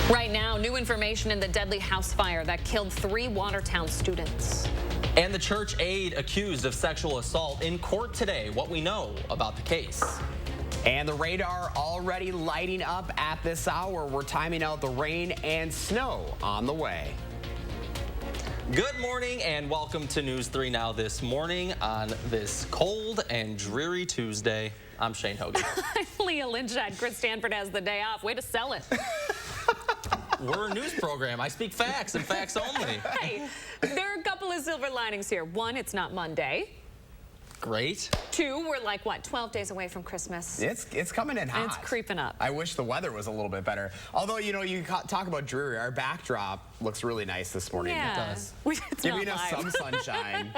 Right now, new information in the deadly house fire that killed 3 Watertown students. And the church aide accused of sexual assault in court today. What we know about the case. And the radar already lighting up at this hour. We're timing out the rain and snow on the way. Good morning and welcome to News 3 Now this morning on this cold and dreary Tuesday. I'm Shane Hogan. I'm Leah Lynchett. Chris Stanford has the day off. Way to sell it. We're a news program. I speak facts and facts only. Hey, there are a couple of silver linings here. 1, it's not Monday. Great. 2, we're like, what, 12 days away from Christmas? It's coming in hot. It's creeping up. I wish the weather was a little bit better. Although, you know, you talk about dreary. Our backdrop looks really nice this morning. Yeah. It does. It's giving us some sunshine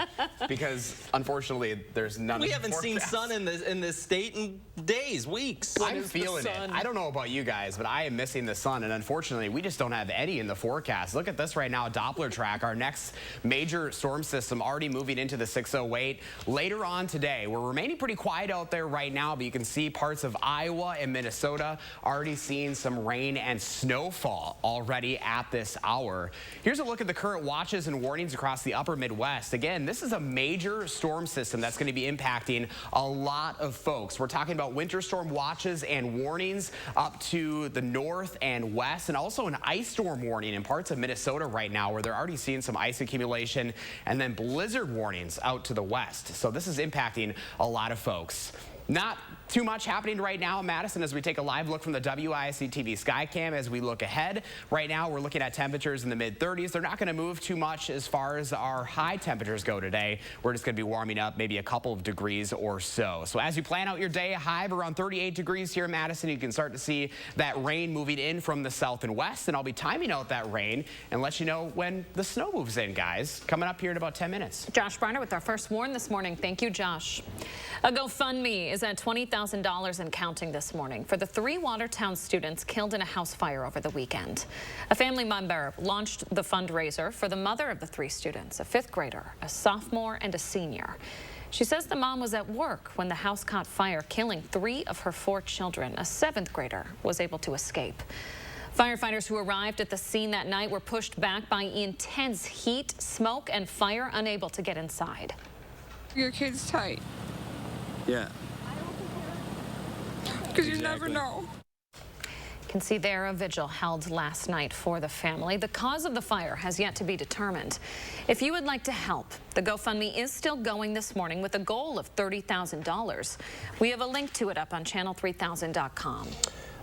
because, unfortunately, there's none. We haven't seen sun in this state in days, weeks. I'm feeling it. I don't know about you guys, but I am missing the sun, and unfortunately, we just don't have any in the forecast. Look at this right now, Doppler track. Our next major storm system already moving into the 608. Later on today, we're remaining pretty quiet out there right now, but you can see parts of Iowa and Minnesota already seeing some rain and snowfall already at this hour. Here's a look at the current watches and warnings across the upper Midwest. Again, this is a major storm system that's going to be impacting a lot of folks. We're talking about winter storm watches and warnings up to the north and west, and also an ice storm warning in parts of Minnesota right now where they're already seeing some ice accumulation, and then blizzard warnings out to the west. So this is impacting a lot of folks. Not too much happening right now in Madison as we take a live look from the WISC-TV Skycam as we look ahead. Right now, we're looking at temperatures in the mid-30s. They're not going to move too much as far as our high temperatures go today. We're just going to be warming up maybe a couple of degrees or so. So as you plan out your day, a high of around 38 degrees here in Madison. You can start to see that rain moving in from the south and west, and I'll be timing out that rain and let you know when the snow moves in, guys. Coming up here in about 10 minutes. Josh Briner with our first warn this morning. Thank you, Josh. A GoFundMe is at $20,000 and counting this morning for the 3 Watertown students killed in a house fire over the weekend. A family member launched the fundraiser for the mother of the 3 students, a 5th grader, a sophomore, and a senior. She says the mom was at work when the house caught fire, killing 3 of her 4 children. A 7th grader was able to escape. Firefighters who arrived at the scene that night were pushed back by intense heat, smoke, and fire, unable to get inside. Your kid's tight. Yeah. Because you never know. You can see there a vigil held last night for the family. The cause of the fire has yet to be determined. If you would like to help, the GoFundMe is still going this morning with a goal of $30,000. We have a link to it up on channel3000.com.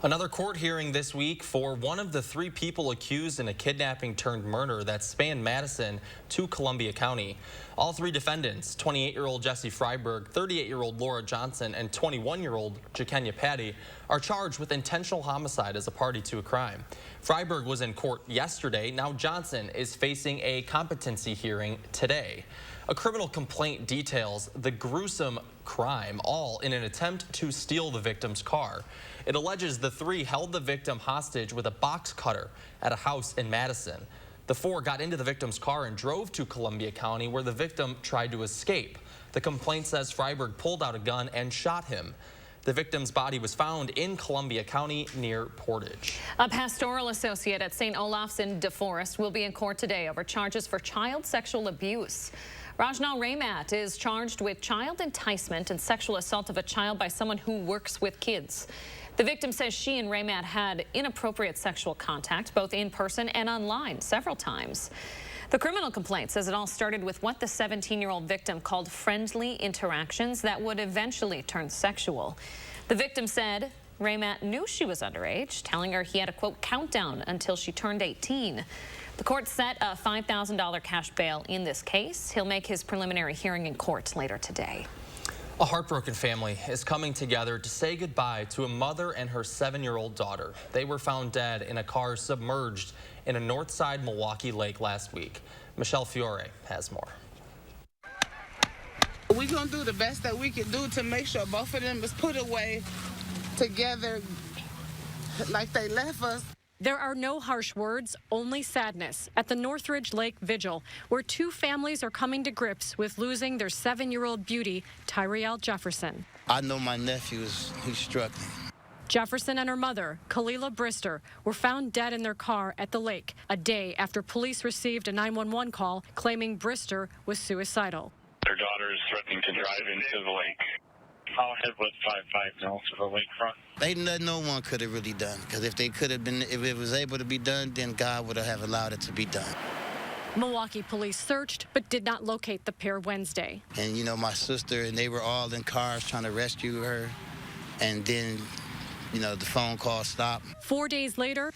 Another court hearing this week for one of the 3 people accused in a kidnapping turned murder that spanned Madison to Columbia County. All 3 defendants, 28-year-old Jesse Freiberg, 38-year-old Laura Johnson, and 21-year-old Jakenya Patty, are charged with intentional homicide as a party to a crime. Freiberg was in court yesterday. Now Johnson is facing a competency hearing today. A criminal complaint details the gruesome crime, all in an attempt to steal the victim's car. It alleges the 3 held the victim hostage with a box cutter at a house in Madison. The 4 got into the victim's car and drove to Columbia County, where the victim tried to escape. The complaint says Freiberg pulled out a gun and shot him. The victim's body was found in Columbia County near Portage. A pastoral associate at St. Olaf's in DeForest will be in court today over charges for child sexual abuse. Rajnal Raymat is charged with child enticement and sexual assault of a child by someone who works with kids. The victim says she and Raymat had inappropriate sexual contact, both in person and online, several times. The criminal complaint says it all started with what the 17-year-old victim called friendly interactions that would eventually turn sexual. The victim said Raymat knew she was underage, telling her he had a, quote, countdown until she turned 18. The court set a $5,000 cash bail in this case. He'll make his preliminary hearing in court later today. A heartbroken family is coming together to say goodbye to a mother and her 7-year-old daughter. They were found dead in a car submerged in a Northside Milwaukee lake last week. Michelle Fiore has more. We're going to do the best that we can do to make sure both of them is put away together like they left us. There are no harsh words, only sadness at the Northridge Lake Vigil, where 2 families are coming to grips with losing their 7-year-old beauty, Tyrielle Jefferson. I know my nephew he's struggling. Jefferson and her mother, Kalila Brister, were found dead in their car at the lake a day after police received a 911 call claiming Brister was suicidal. Their daughter is threatening to drive into the lake. I'll head with 55 miles to the lakefront. Ain't nothing no one could have really done, because if it was able to be done, then God would have allowed it to be done. Milwaukee police searched but did not locate the pair Wednesday. And you know, my sister and they were all in cars trying to rescue her, and then, you know, the phone call stopped. 4 days later,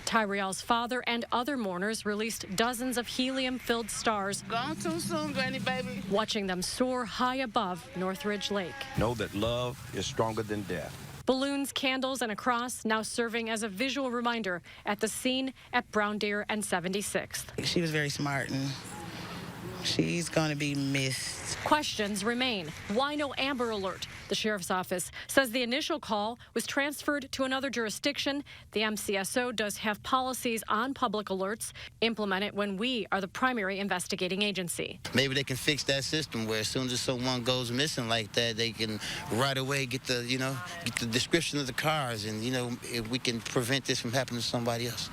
Tyreel's father and other mourners released dozens of helium-filled stars. Gone too soon, Granny baby. Watching them soar high above Northridge Lake. Know that love is stronger than death. Balloons, candles, and a cross now serving as a visual reminder at the scene at Brown Deer and 76th. She was very smart, and she's going to be missed. Questions remain. Why no Amber Alert? The sheriff's office says the initial call was transferred to another jurisdiction. The MCSO does have policies on public alerts implemented when we are the primary investigating agency. Maybe they can fix that system where as soon as someone goes missing like that, they can right away get the description of the cars, and, you know, if we can prevent this from happening to somebody else.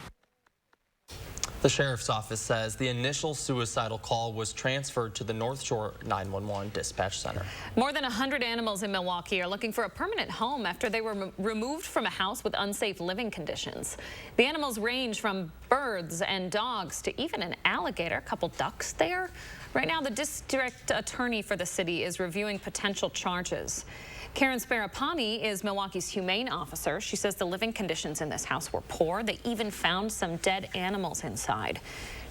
The sheriff's office says the initial suicidal call was transferred to the North Shore 911 dispatch center. More than 100 animals in Milwaukee are looking for a permanent home after they were removed from a house with unsafe living conditions. The animals range from birds and dogs to even an alligator, a couple ducks there. Right now, the district attorney for the city is reviewing potential charges. Karen Sparapani is Milwaukee's humane officer. She says the living conditions in this house were poor. They even found some dead animals inside.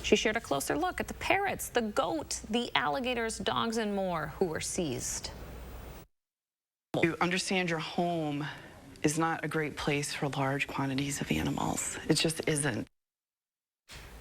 She shared a closer look at the parrots, the goat, the alligators, dogs, and more who were seized. You understand your home is not a great place for large quantities of animals. It just isn't.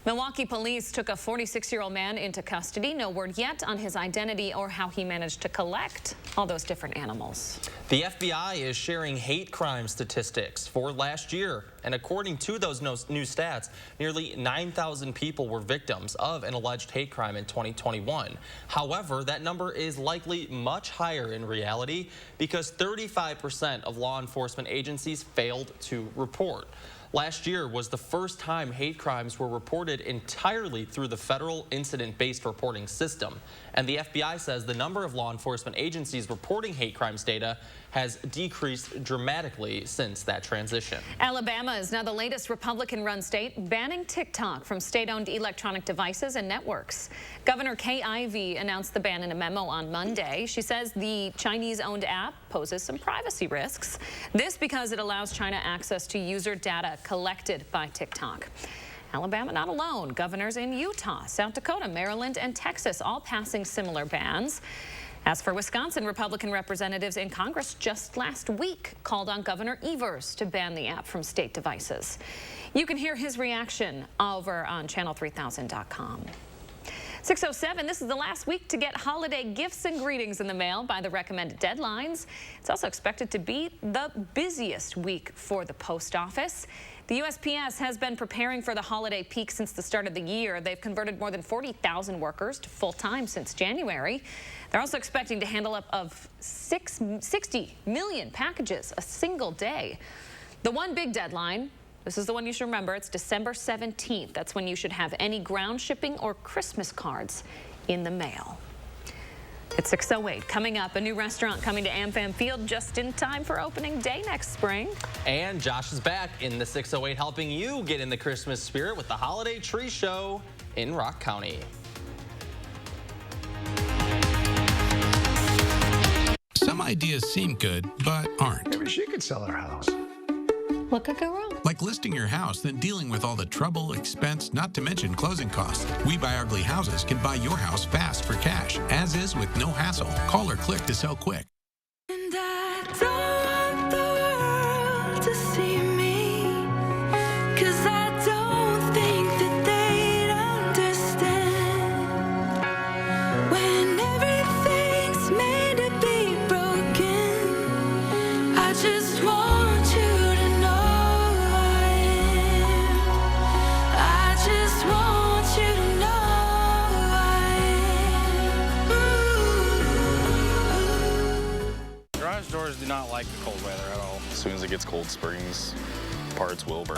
Milwaukee police took a 46-year-old man into custody. No word yet on his identity or how he managed to collect all those different animals. The FBI is sharing hate crime statistics for last year. And according to those new stats, nearly 9,000 people were victims of an alleged hate crime in 2021. However, that number is likely much higher in reality because 35% of law enforcement agencies failed to report. Last year was the first time hate crimes were reported entirely through the federal incident-based reporting system. And the FBI says the number of law enforcement agencies reporting hate crimes data has decreased dramatically since that transition. Alabama is now the latest Republican-run state banning TikTok from state-owned electronic devices and networks. Governor Kay Ivey announced the ban in a memo on Monday. She says the Chinese-owned app poses some privacy risks. This because it allows China access to user data collected by TikTok. Alabama not alone. Governors in Utah, South Dakota, Maryland, and Texas all passing similar bans. As for Wisconsin, Republican representatives in Congress just last week called on Governor Evers to ban the app from state devices. You can hear his reaction over on channel3000.com. 6:07, this is the last week to get holiday gifts and greetings in the mail by the recommended deadlines. It's also expected to be the busiest week for the post office. The USPS has been preparing for the holiday peak since the start of the year. They've converted more than 40,000 workers to full-time since January. They're also expecting to handle up of 60 million packages a single day. The one big deadline, this is the one you should remember, it's December 17th. That's when you should have any ground shipping or Christmas cards in the mail. It's 6:08. Coming up, a new restaurant coming to AmFam Field just in time for opening day next spring. And Josh is back in the 6:08 helping you get in the Christmas spirit with the Holiday Tree Show in Rock County. Some ideas seem good, but aren't. Maybe she could sell her house. What could go wrong? Like listing your house, then dealing with all the trouble, expense, not to mention closing costs. We Buy Ugly Houses can buy your house fast for cash, as is with no hassle. Call or click to sell quick. And I don't want the world to see me, 'cause I don't think that they'd understand when everything's made to be broken. I just want you to know I am. I just want you to know I am. Garage doors do not like the cold weather at all. it gets cold springs, parts will burn.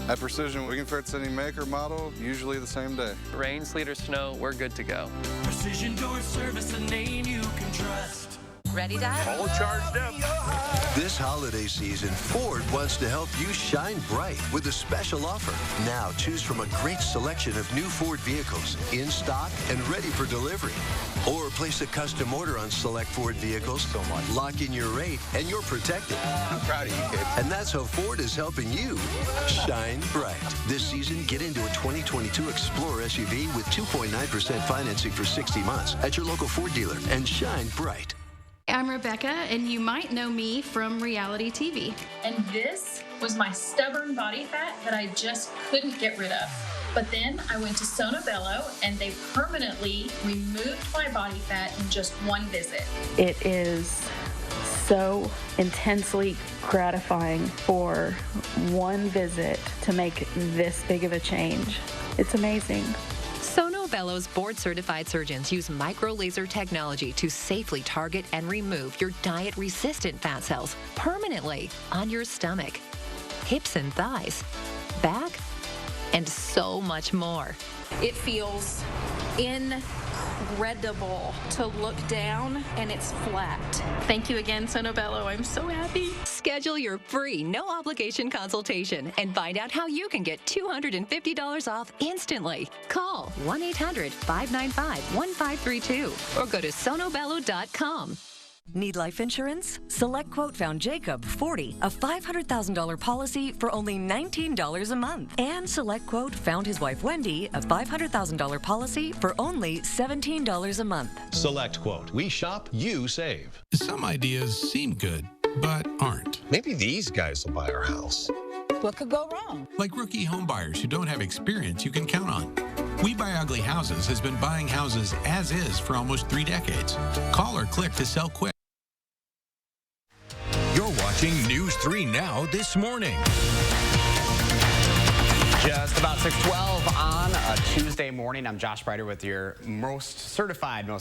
At Precision, we can fix any make or model, usually the same day. Rain, sleet, or snow, we're good to go. Precision Door Service, a name you can trust. Ready, Dad? All charged up. This holiday season, Ford wants to help you shine bright with a special offer. Now, choose from a great selection of new Ford vehicles in stock and ready for delivery. Or place a custom order on select Ford vehicles. Lock in your rate, and you're protected. I'm proud of you, kid. And that's how Ford is helping you shine bright. This season, get into a 2022 Explorer SUV with 2.9% financing for 60 months at your local Ford dealer and shine bright. I'm Rebecca, and you might know me from reality TV. And this was my stubborn body fat that I just couldn't get rid of. But then I went to Sono Bello, and they permanently removed my body fat in just one visit. It is so intensely gratifying for one visit to make this big of a change. It's amazing. Sono Bello's board-certified surgeons use micro-laser technology to safely target and remove your diet-resistant fat cells permanently on your stomach, hips and thighs, back, and so much more. It feels incredible to look down, and it's flat. Thank you again, Sono Bello. I'm so happy. Schedule your free, no-obligation consultation and find out how you can get $250 off instantly. Call 1-800-595-1532 or go to sonobello.com. Need life insurance? SelectQuote found Jacob, 40, a $500,000 policy for only $19 a month. And SelectQuote found his wife, Wendy, a $500,000 policy for only $17 a month. SelectQuote. We shop, you save. Some ideas seem good, but aren't. Maybe these guys will buy our house. What could go wrong? Like rookie home buyers who don't have experience you can count on. We Buy Ugly Houses has been buying houses as is for almost 3 decades. Call or click to sell quick. You're watching News 3 Now this morning. Just about 6:12 on a Tuesday morning. I'm Josh Brighter with your most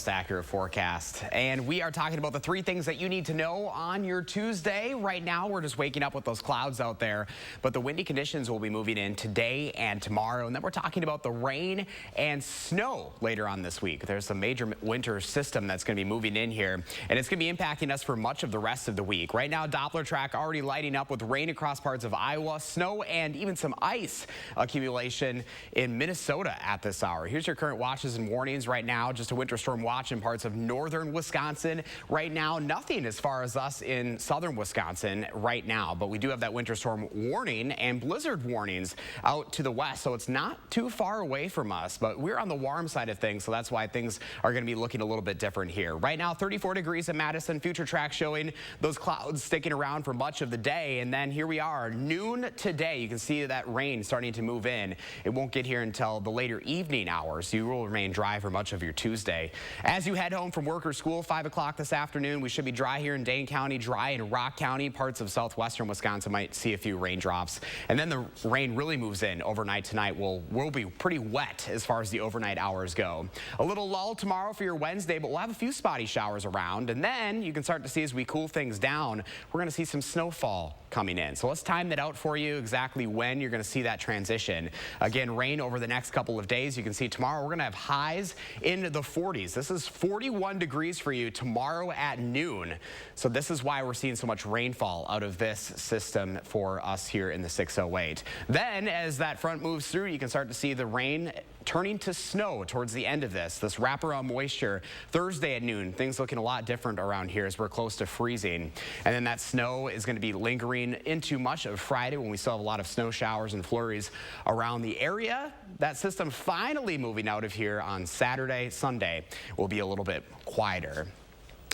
accurate forecast. And we are talking about the 3 things that you need to know on your Tuesday. Right now, we're just waking up with those clouds out there. But the windy conditions will be moving in today and tomorrow. And then we're talking about the rain and snow later on this week. There's a major winter system that's going to be moving in here. And it's going to be impacting us for much of the rest of the week. Right now, Doppler track already lighting up with rain across parts of Iowa, snow, and even some ice accumulation in Minnesota at this hour. Here's your current watches and warnings right now. Just a winter storm watch in parts of northern Wisconsin. Right now, nothing as far as us in southern Wisconsin right now, but we do have that winter storm warning and blizzard warnings out to the west, so it's not too far away from us, but we're on the warm side of things, so that's why things are going to be looking a little bit different here. Right now, 34 degrees in Madison. Future track showing those clouds sticking around for much of the day, and then here we are, noon today. You can see that rain starting to move in. It won't get here until the later evening hours, so you will remain dry for much of your Tuesday. As you head home from work or school, 5 o'clock this afternoon, we should be dry here in Dane County, dry in Rock County. Parts of southwestern Wisconsin might see a few raindrops. And then the rain really moves in overnight tonight. We'll be pretty wet as far as the overnight hours go. A little lull tomorrow for your Wednesday, but we'll have a few spotty showers around. And then you can start to see as we cool things down, we're going to see some snowfall coming in. So let's time that out for you exactly when you're going to see that transition. Again, rain over the next couple of days. You can see tomorrow we're going to have highs in the 40s. This is 41 degrees for you tomorrow at noon. So this is why we're seeing so much rainfall out of this system for us here in the 608. Then as that front moves through, you can start to see the rain turning to snow towards the end of this wraparound moisture. Thursday at noon, things looking a lot different around here as we're close to freezing. And then that snow is going to be lingering into much of Friday when we still have a lot of snow showers and flurries around the area. That system finally moving out of here on Saturday. Sunday will be a little bit quieter.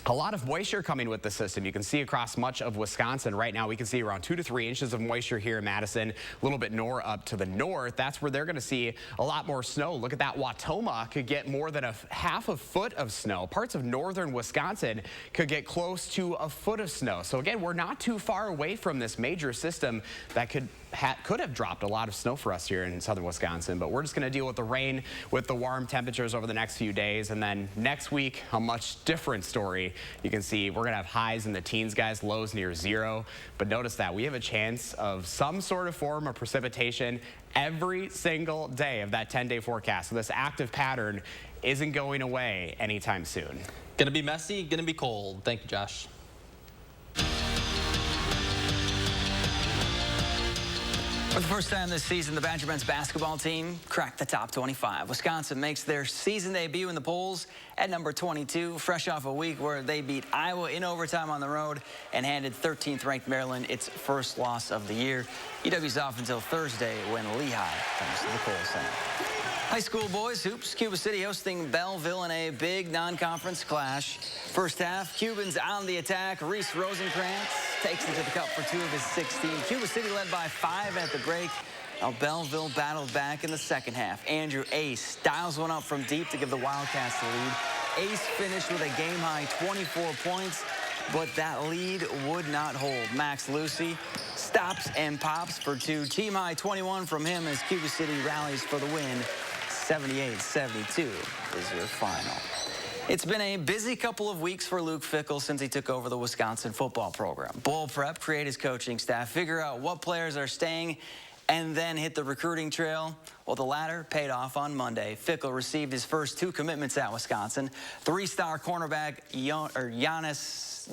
A lot of moisture coming with the system. You can see across much of Wisconsin right now. We can see around 2 to 3 inches of moisture here in Madison, a little bit more up to the north. That's where they're going to see a lot more snow. Look at that. Watoma could get more than half a foot of snow. Parts of northern Wisconsin could get close to a foot of snow. So again, we're not too far away from this major system that could have dropped a lot of snow for us here in southern Wisconsin, but we're just going to deal with the rain with the warm temperatures over the next few days, and then next week a much different story January. You can see we're going to have highs in the teens, guys, lows near 0. But notice that we have a chance of some sort of form of precipitation every single day of that 10-day forecast. So this active pattern isn't going away anytime soon. Going to be messy, going to be cold. Thank you, Josh. For the first time this season, the Badger men's basketball team cracked the top 25. Wisconsin makes their season debut in the polls at number 22, fresh off a week where they beat Iowa in overtime on the road and handed 13th-ranked Maryland its first loss of the year. UW's off until Thursday when Lehigh comes to the Kohl Center. High school boys hoops, Cuba City hosting Belleville in a big non-conference clash. First half, Cubans on the attack. Reese Rosenkrantz takes it to the cup for 2 of his 16. Cuba City led by 5 at the break. Now Belleville battled back in the second half. Andrew Ace dials one up from deep to give the Wildcats the lead. Ace finished with a game-high 24 points, but that lead would not hold. Max Lucy stops and pops for 2. Team-high 21 from him as Cuba City rallies for the win. 78-72 is your final. It's been a busy couple of weeks for Luke Fickell since he took over the Wisconsin football program. Bowl prep, create his coaching staff, figure out what players are staying, and then hit the recruiting trail. Well, the latter paid off on Monday. Fickell received his first 2 commitments at Wisconsin. 3-star cornerback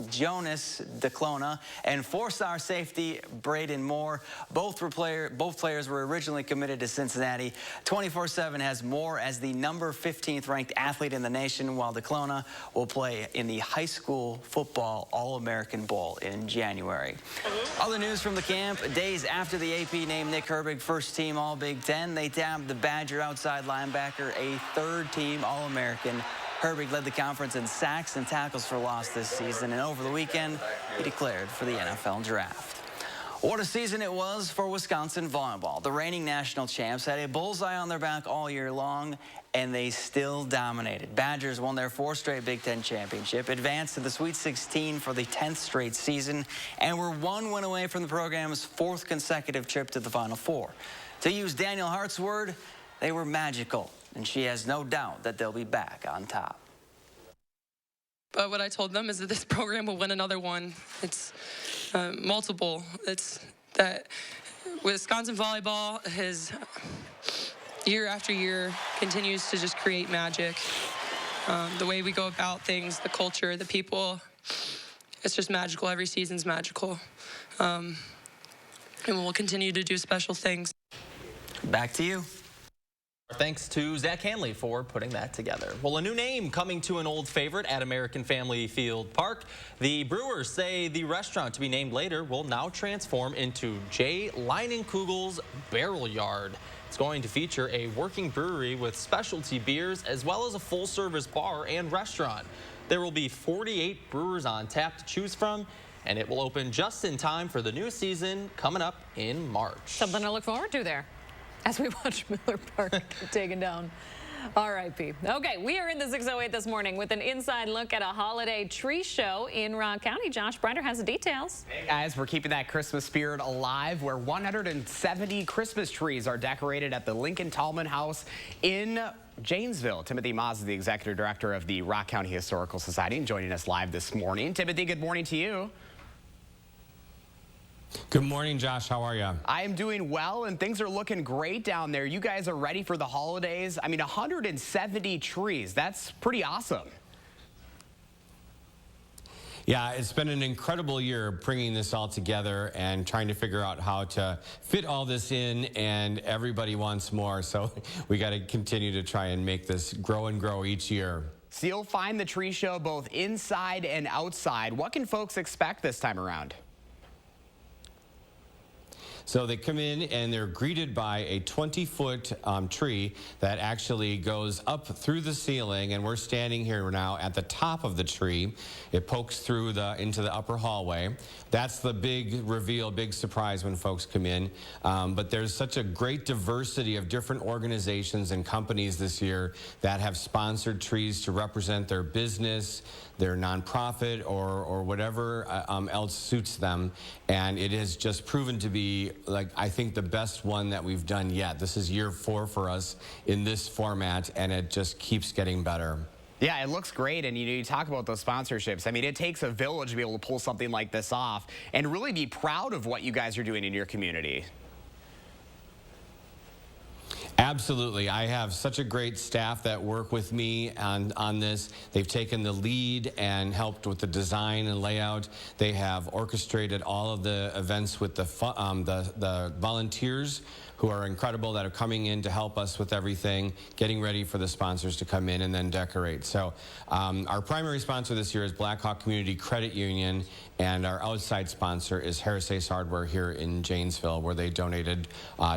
Jonas DeClona and 4-star safety Braden Moore. Both players were originally committed to Cincinnati. 24/7 has Moore as the number 15th ranked athlete in the nation, while DeClona will play in the high school football All-American Bowl in January. Other news from the camp, days after the AP named Nick Herbig first team All-Big Ten, they tabbed the Badger outside linebacker a 3rd-team All-American. Herbig led the conference in sacks and tackles for loss this season, and over the weekend, he declared for the NFL draft. What a season it was for Wisconsin volleyball. The reigning national champs had a bullseye on their back all year long, and they still dominated. Badgers won their 4th straight Big Ten championship, advanced to the Sweet 16 for the 10th straight season, and were 1 win away from the program's 4th consecutive trip to the Final Four. To use Daniel Hart's word, they were magical, and she has no doubt that they'll be back on top. But what I told them is that this program will win another one. It's multiple. It's that Wisconsin volleyball has, year after year, continues to just create magic. The way we go about things, the culture, the people, it's just magical. Every season's magical. And we'll continue to do special things. Back to you. Thanks to Zach Hanley for putting that together. Well, a new name coming to an old favorite at American Family Field Park. The Brewers say the restaurant to be named later will now transform into J. Leinenkugel's Barrel Yard. It's going to feature a working brewery with specialty beers as well as a full-service bar and restaurant. There will be 48 brewers on tap to choose from, and it will open just in time for the new season coming up in March. Something to look forward to there as we watch Miller Park get taken down. R.I.P. Okay, we are in the 608 this morning with an inside look at a holiday tree show in Rock County. Josh Breider has the details. Hey guys, we're keeping that Christmas spirit alive where 170 Christmas trees are decorated at the Lincoln Tallman House in Janesville. Timothy Maas is the executive director of the Rock County Historical Society and joining us live this morning. Timothy, good morning to you. Good morning, Josh. How are you? I am doing well, and things are looking great down there. You guys are ready for the holidays. I mean, 170 trees. That's pretty awesome. Yeah, it's been an incredible year bringing this all together and trying to figure out how to fit all this in, and everybody wants more. So we got to continue to try and make this grow and grow each year. So you'll find the tree show both inside and outside. What can folks expect this time around? So they come in and they're greeted by a 20-foot tree that actually goes up through the ceiling, and we're standing here now at the top of the tree. It pokes through into the upper hallway. That's the big reveal, big surprise when folks come in. But there's such a great diversity of different organizations and companies this year that have sponsored trees to represent their business, their nonprofit, or whatever else suits them. And it has just proven to be, like, I think the best one that we've done yet. This is year 4 for us in this format, and it just keeps getting better. Yeah, it looks great, and you talk about those sponsorships. I mean, it takes a village to be able to pull something like this off and really be proud of what you guys are doing in your community. Absolutely. I have such a great staff that work with me on this. They've taken the lead and helped with the design and layout. They have orchestrated all of the events with the volunteers who are incredible that are coming in to help us with everything, getting ready for the sponsors to come in and then decorate. So our primary sponsor this year is Blackhawk Community Credit Union, and our outside sponsor is Harris Ace Hardware here in Janesville, where they donated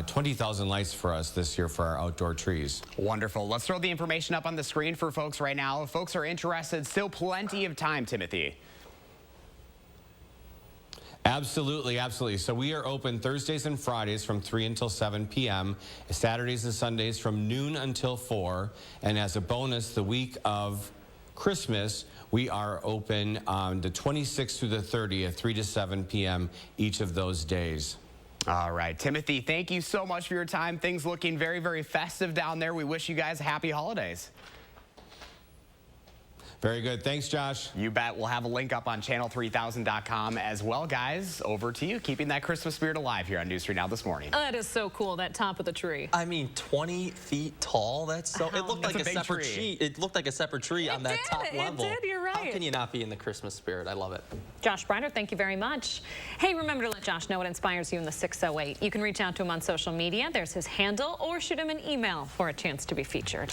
20,000 lights for us this year for our outdoor trees. Wonderful. Let's throw the information up on the screen for folks right now. If folks are interested, still plenty of time, Timothy. Absolutely, absolutely. So we are open Thursdays and Fridays from 3 until 7 p.m., Saturdays and Sundays from noon until 4, and as a bonus, the week of Christmas, we are open the 26th through the 30th, 3 to 7 p.m. each of those days. All right, Timothy, thank you so much for your time. Things looking very, very festive down there. We wish you guys happy holidays. Very good. Thanks, Josh. You bet. We'll have a link up on channel3000.com as well, guys. Over to you, keeping that Christmas spirit alive here on News 3 Now this morning. That is so cool, that top of the tree. I mean, 20 feet tall. That's so. It looked like a separate tree. It looked like a separate tree on that top level. It did. You're right. How can you not be in the Christmas spirit? I love it. Josh Breiter, thank you very much. Hey, remember to let Josh know what inspires you in the 608. You can reach out to him on social media. There's his handle, or shoot him an email for a chance to be featured.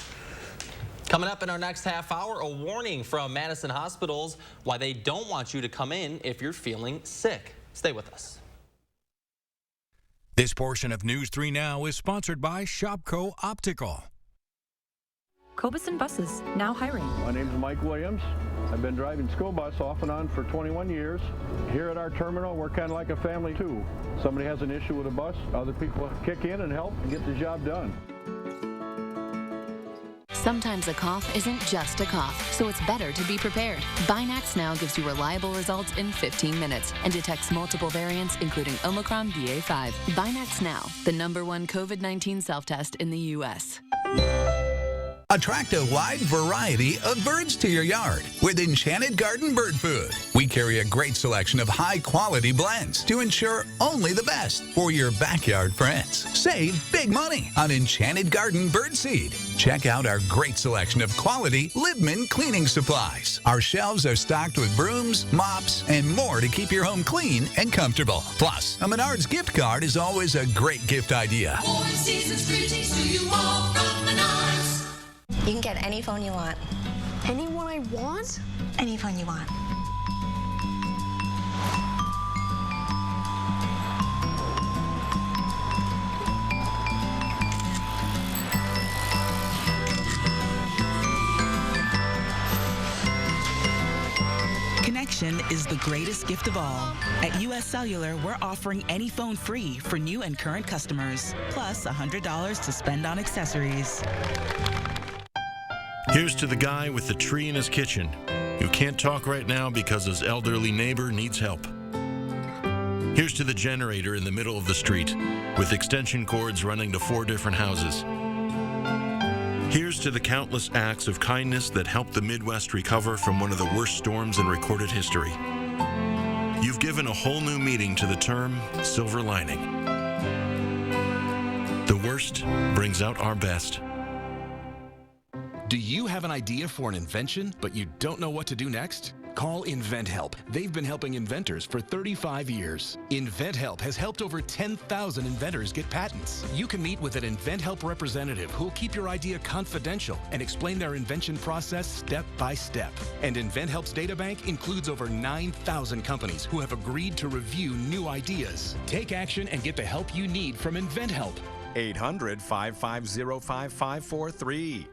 Coming up in our next half hour, a warning from Madison hospitals why they don't want you to come in if you're feeling sick. Stay with us. This portion of News 3 Now is sponsored by Shopco Optical. Cobuson Buses, now hiring. My name is Mike Williams. I've been driving school bus off and on for 21 years. Here at our terminal, we're kind of like a family too. Somebody has an issue with a bus, other people kick in and help and get the job done. Sometimes a cough isn't just a cough, so it's better to be prepared. Binax Now gives you reliable results in 15 minutes and detects multiple variants, including Omicron BA.5. Binax Now, the #1 COVID-19 self-test in the U.S. Attract a wide variety of birds to your yard with Enchanted Garden Bird Food. We carry a great selection of high-quality blends to ensure only the best for your backyard friends. Save big money on Enchanted Garden Bird Seed. Check out our great selection of quality Libman cleaning supplies. Our shelves are stocked with brooms, mops, and more to keep your home clean and comfortable. Plus, a Menards gift card is always a great gift idea. All season's greetings to you all from Menards. You can get any phone you want. Any one I want? Any phone you want. Connection is the greatest gift of all. At U.S. Cellular, we're offering any phone free for new and current customers, plus $100 to spend on accessories. Here's to the guy with the tree in his kitchen who can't talk right now because his elderly neighbor needs help. Here's to the generator in the middle of the street with extension cords running to 4 different houses. Here's to the countless acts of kindness that helped the Midwest recover from one of the worst storms in recorded history. You've given a whole new meaning to the term silver lining. The worst brings out our best. Do you have an idea for an invention, but you don't know what to do next? Call InventHelp. They've been helping inventors for 35 years. InventHelp has helped over 10,000 inventors get patents. You can meet with an InventHelp representative who'll keep your idea confidential and explain their invention process step by step. And InventHelp's databank includes over 9,000 companies who have agreed to review new ideas. Take action and get the help you need from InventHelp. 800-550-5543.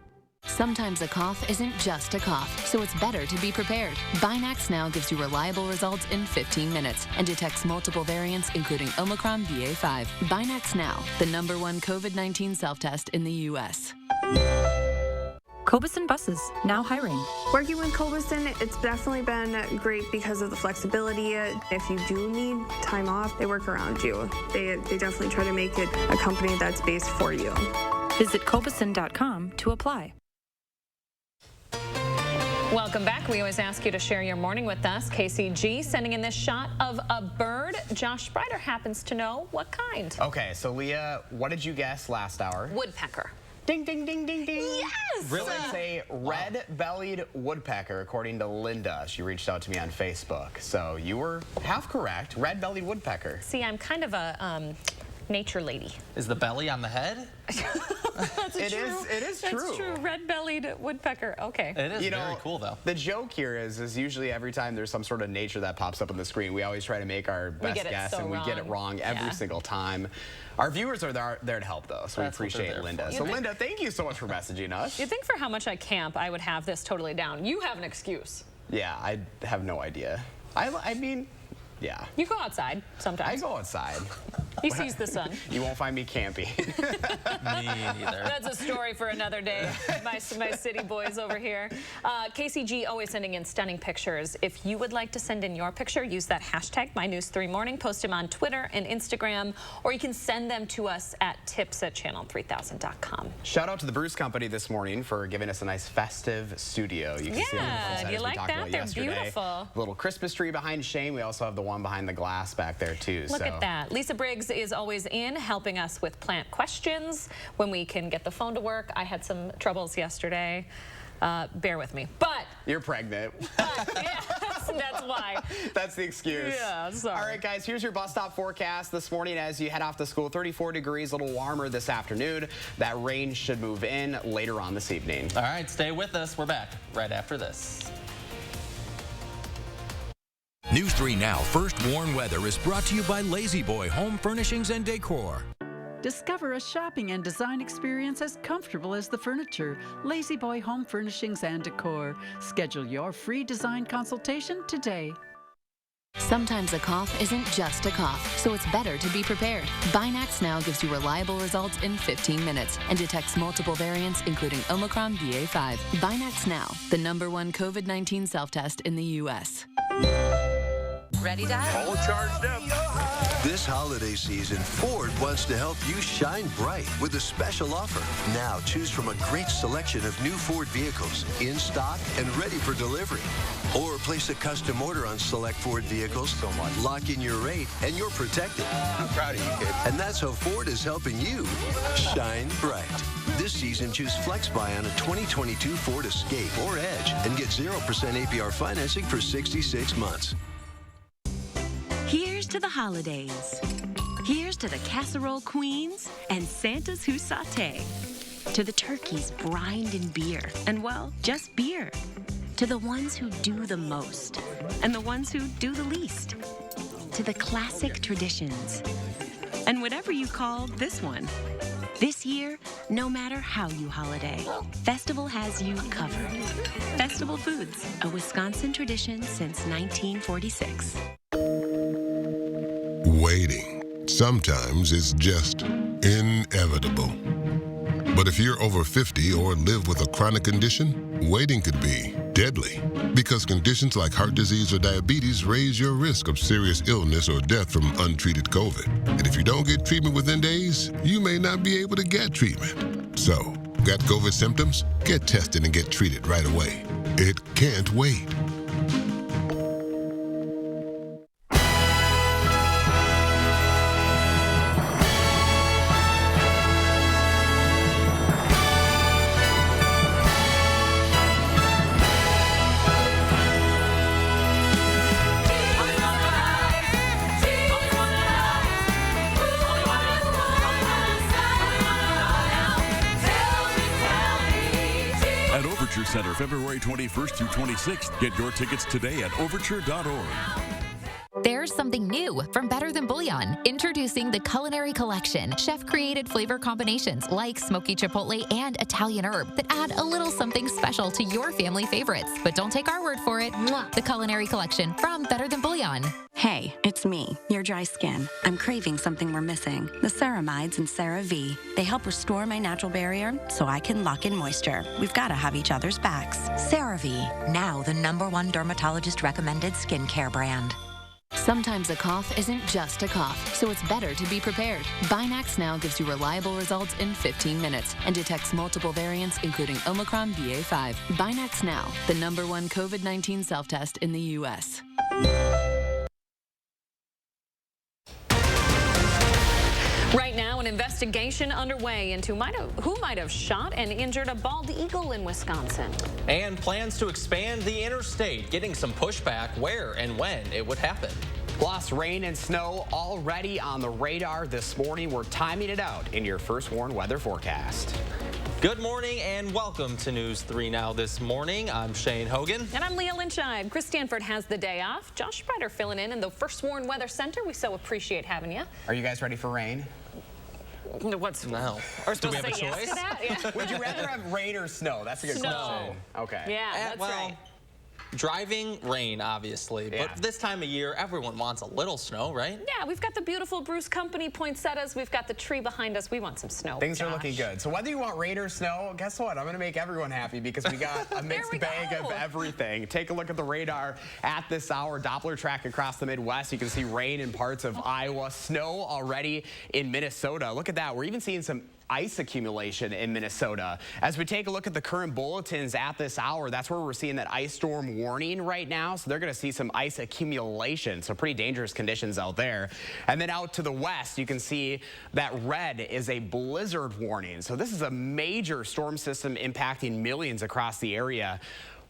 Sometimes a cough isn't just a cough, so it's better to be prepared. Binax Now gives you reliable results in 15 minutes and detects multiple variants, including Omicron BA.5. Binax Now, the #1 COVID-19 self-test in the U.S. Cobuson Buses, now hiring. Working with Cobuson, it's definitely been great because of the flexibility. If you do need time off, they work around you. They definitely try to make it a company that's based for you. Visit Cobuson.com to apply. Welcome back. We always ask you to share your morning with us. KCG sending in this shot of a bird. Josh Sprider happens to know what kind. Okay, so Leah, what did you guess last hour? Woodpecker. Ding, ding, ding, ding, ding. Yes! Really? It's a red-bellied woodpecker, according to Linda. She reached out to me on Facebook. So you were half correct. Red-bellied woodpecker. See, I'm kind of a nature lady. Is the belly on the head? It is true. That's true. Red-bellied woodpecker. Okay. It is very cool, though. The joke here is usually every time there's some sort of nature that pops up on the screen, we always try to make our best guess, and we get it wrong every single time. Our viewers are there to help, though, so we appreciate Linda. So, Linda, thank you so much for messaging us. You'd think for how much I camp, I would have this totally down. You have an excuse. Yeah, I have no idea. I mean, yeah. You go outside sometimes. I go outside. He sees the sun. You won't find me camping. Me neither. That's a story for another day. My city boys over here. KCG always sending in stunning pictures. If you would like to send in your picture, use that hashtag MyNews3Morning. Post them on Twitter and Instagram, or you can send them to us at tips@channel3000.com. Shout out to the Bruce Company this morning for giving us a nice festive studio. You can see on the front side, do you as we like talked that? about They're yesterday. beautiful. Little Christmas tree behind Shane. We also have the one behind the glass back there too. Look at that. Lisa Briggs is always in helping us with plant questions when we can get the phone to work. I had some troubles yesterday. Bear with me. But you're pregnant. Yes, that's why. That's the excuse. Yeah, sorry. All right, guys, here's your bus stop forecast this morning as you head off to school. 34 degrees, a little warmer this afternoon. That rain should move in later on this evening. All right, stay with us. We're back right after this. News 3 Now First Warn Weather is brought to you by Lazy Boy Home Furnishings and Decor. Discover a shopping and design experience as comfortable as the furniture. Lazy Boy Home Furnishings and Decor. Schedule your free design consultation today. Sometimes a cough isn't just a cough, so it's better to be prepared. Binax Now gives you reliable results in 15 minutes and detects multiple variants, including Omicron BA.5. Binax Now, the #1 COVID-19 self-test in the U.S. Ready, Dad? All charged up. This holiday season, Ford wants to help you shine bright with a special offer. Now, choose from a great selection of new Ford vehicles in stock and ready for delivery. Or place a custom order on select Ford vehicles. Lock in your rate, and you're protected. I'm proud of you, kid. And that's how Ford is helping you shine bright. This season, choose FlexBuy on a 2022 Ford Escape or Edge and get 0% APR financing for 66 months. Here's to the holidays. Here's to the casserole queens and Santas who saute. To the turkeys brined in beer, and well, just beer. To the ones who do the most, and the ones who do the least. To the classic traditions, and whatever you call this one. This year, no matter how you holiday, Festival has you covered. Festival Foods, a Wisconsin tradition since 1946. Waiting sometimes is just inevitable. But if you're over 50 or live with a chronic condition, waiting could be deadly, because conditions like heart disease or diabetes raise your risk of serious illness or death from untreated COVID. And if you don't get treatment within days, you may not be able to get treatment. So, got COVID symptoms? Get tested and get treated right away. It can't wait. Center, February 21st through 26th. Get your tickets today at overture.org. There's something new from Better Than Bouillon. Introducing the Culinary Collection. Chef-created flavor combinations like smoky chipotle and Italian herb that add a little something special to your family favorites. But don't take our word for it. The Culinary Collection from Better Than Bouillon. Hey, it's me, your dry skin. I'm craving something we're missing. The ceramides in CeraVe. They help restore my natural barrier so I can lock in moisture. We've got to have each other's backs. CeraVe, now the #1 dermatologist recommended skincare brand. Sometimes a cough isn't just a cough, so it's better to be prepared. Binax Now gives you reliable results in 15 minutes and detects multiple variants, including Omicron BA.5. Binax Now, the #1 COVID-19 self-test in the U.S. Right now, an investigation underway into who might have shot and injured a bald eagle in Wisconsin. And plans to expand the interstate, getting some pushback where and when it would happen. Plus, rain and snow already on the radar this morning. We're timing it out in your First Warn weather forecast. Good morning and welcome to News 3 Now this morning. I'm Shane Hogan. And I'm Leah Lynchide. Chris Stanford has the day off. Josh Spreiter filling in the First Warn Weather Center. We so appreciate having you. Are you guys ready for rain? What's no? Do we have a choice? Yes to that? Yeah. Would you rather have rain or snow? That's a good question. Okay. Yeah, that's right. Driving, rain, obviously, but this time of year, everyone wants a little snow, right? Yeah, we've got the beautiful Bruce Company poinsettias. We've got the tree behind us. We want some snow. Things are looking good. So whether you want rain or snow, guess what? I'm going to make everyone happy because we got a mixed bag of everything. Take a look at the radar at this hour. Doppler track across the Midwest. You can see rain in parts of Iowa, snow already in Minnesota. Look at that. We're even seeing some ice accumulation in Minnesota. As we take a look at the current bulletins at this hour, that's where we're seeing that ice storm warning right now. So they're going to see some ice accumulation. So pretty dangerous conditions out there. And then out to the west, you can see that red is a blizzard warning. So this is a major storm system impacting millions across the area.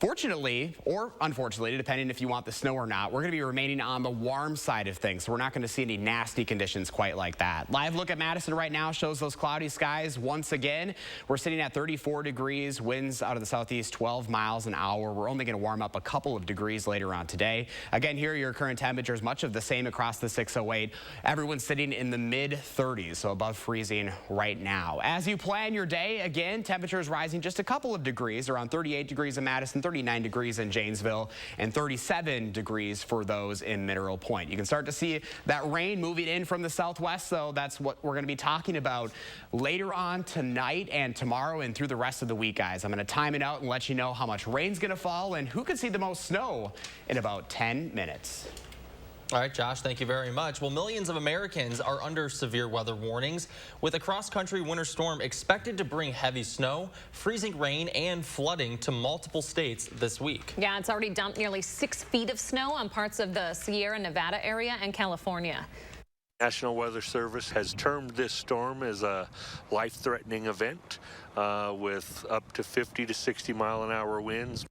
Fortunately, or unfortunately, depending if you want the snow or not, we're going to be remaining on the warm side of things. So we're not going to see any nasty conditions quite like that. Live look at Madison right now shows those cloudy skies once again. We're sitting at 34 degrees, winds out of the southeast 12 miles an hour. We're only going to warm up a couple of degrees later on today. Again, here are your current temperatures, much of the same across the 608. Everyone's sitting in the mid-30s, so above freezing right now. As you plan your day, again, temperatures rising just a couple of degrees, around 38 degrees in Madison, 39 degrees in Janesville, and 37 degrees for those in Mineral Point. You can start to see that rain moving in from the southwest, so that's what we're going to be talking about later on tonight and tomorrow and through the rest of the week, guys. I'm going to time it out and let you know how much rain's going to fall and who can see the most snow in about 10 minutes. All right, Josh, thank you very much. Well, millions of Americans are under severe weather warnings, with a cross-country winter storm expected to bring heavy snow, freezing rain, and flooding to multiple states this week. Yeah, it's already dumped nearly 6 feet of snow on parts of the Sierra Nevada area and California. National Weather Service has termed this storm as a life-threatening event with up to 50 to 60 mile an hour winds.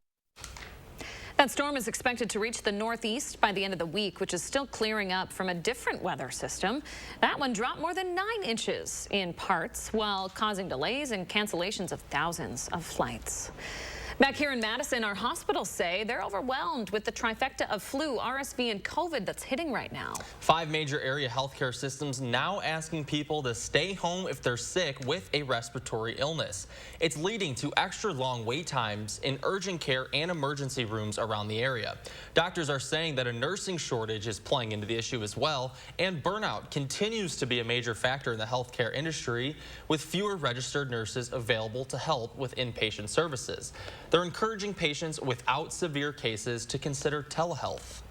That storm is expected to reach the northeast by the end of the week, which is still clearing up from a different weather system. That one dropped more than 9 inches in parts, while causing delays and cancellations of thousands of flights. Back here in Madison, our hospitals say they're overwhelmed with the trifecta of flu, RSV, and COVID that's hitting right now. 5 major area healthcare systems now asking people to stay home if they're sick with a respiratory illness. It's leading to extra long wait times in urgent care and emergency rooms around the area. Doctors are saying that a nursing shortage is playing into the issue as well, and burnout continues to be a major factor in the healthcare industry, with fewer registered nurses available to help with inpatient services. They're encouraging patients without severe cases to consider telehealth.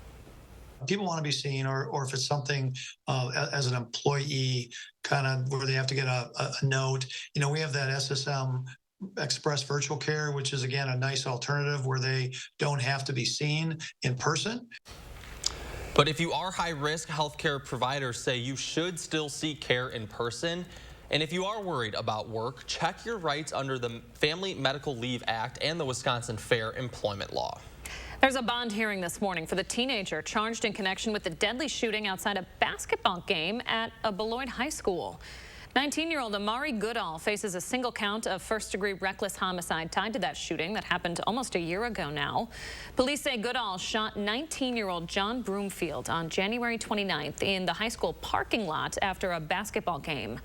People want to be seen, or if it's something as an employee, kind of where they have to get a note. You know, we have that SSM Express Virtual Care, which is, again, a nice alternative where they don't have to be seen in person. But if you are high risk, healthcare providers say you should still seek care in person. And if you are worried about work, check your rights under the Family Medical Leave Act and the Wisconsin Fair Employment Law. There's a bond hearing this morning for the teenager charged in connection with the deadly shooting outside a basketball game at a Beloit high school. 19-year-old Amari Goodall faces a single count of first-degree reckless homicide tied to that shooting that happened almost a year ago now. Police say Goodall shot 19-year-old John Broomfield on January 29th in the high school parking lot after a basketball game.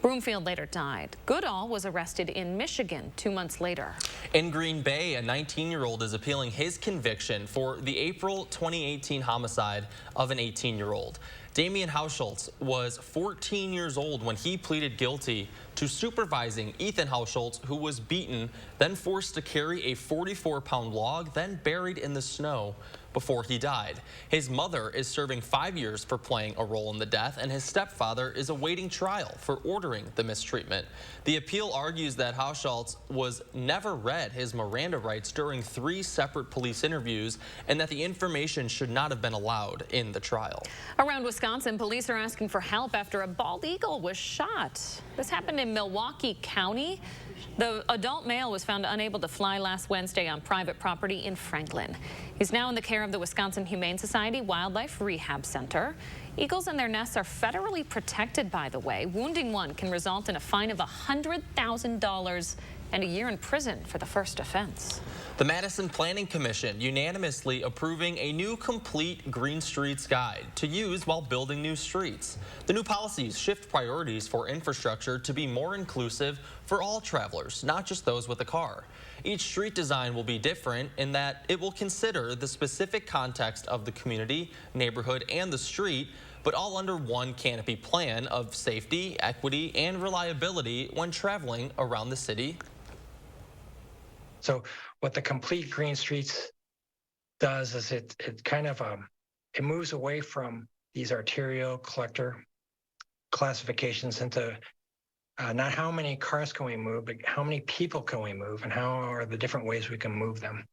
Broomfield later died. Goodall was arrested in Michigan 2 months later. In Green Bay, a 19-year-old is appealing his conviction for the April 2018 homicide of an 18-year-old. Damian Hausholtz was 14 years old when he pleaded guilty to supervising Ethan Hausholtz, who was beaten, then forced to carry a 44-pound log, then buried in the snow before he died. His mother is serving 5 years for playing a role in the death, and his stepfather is awaiting trial for ordering the mistreatment. The appeal argues that Haushaltz was never read his Miranda rights during 3 separate police interviews and that the information should not have been allowed in the trial. Around Wisconsin, police are asking for help after a bald eagle was shot. This happened in Milwaukee County. The adult male was found unable to fly last Wednesday on private property in Franklin. He's now in the care of the Wisconsin Humane Society Wildlife Rehab Center. Eagles and their nests are federally protected, by the way. Wounding one can result in a fine of $100,000 and a year in prison for the first offense. The Madison Planning Commission unanimously approving a new complete Green Streets Guide to use while building new streets. The new policies shift priorities for infrastructure to be more inclusive for all travelers, not just those with a car. Each street design will be different in that it will consider the specific context of the community, neighborhood, and the street, but all under one canopy plan of safety, equity, and reliability when traveling around the city. So what the complete Green Streets does is it kind of it moves away from these arterial collector classifications into not how many cars can we move, but how many people can we move, and how are the different ways we can move them.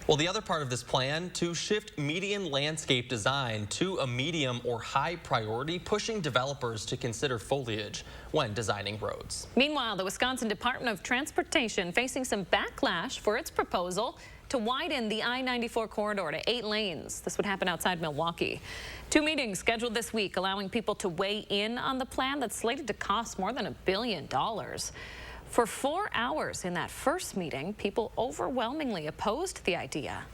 Well, the other part of this plan, to shift median landscape design to a medium or high priority, pushing developers to consider foliage when designing roads. Meanwhile, the Wisconsin Department of Transportation facing some backlash for its proposal to widen the I-94 corridor to 8 lanes. This would happen outside Milwaukee. 2 meetings scheduled this week, allowing people to weigh in on the plan that's slated to cost more than $1 billion. For 4 hours in that first meeting, people overwhelmingly opposed the idea.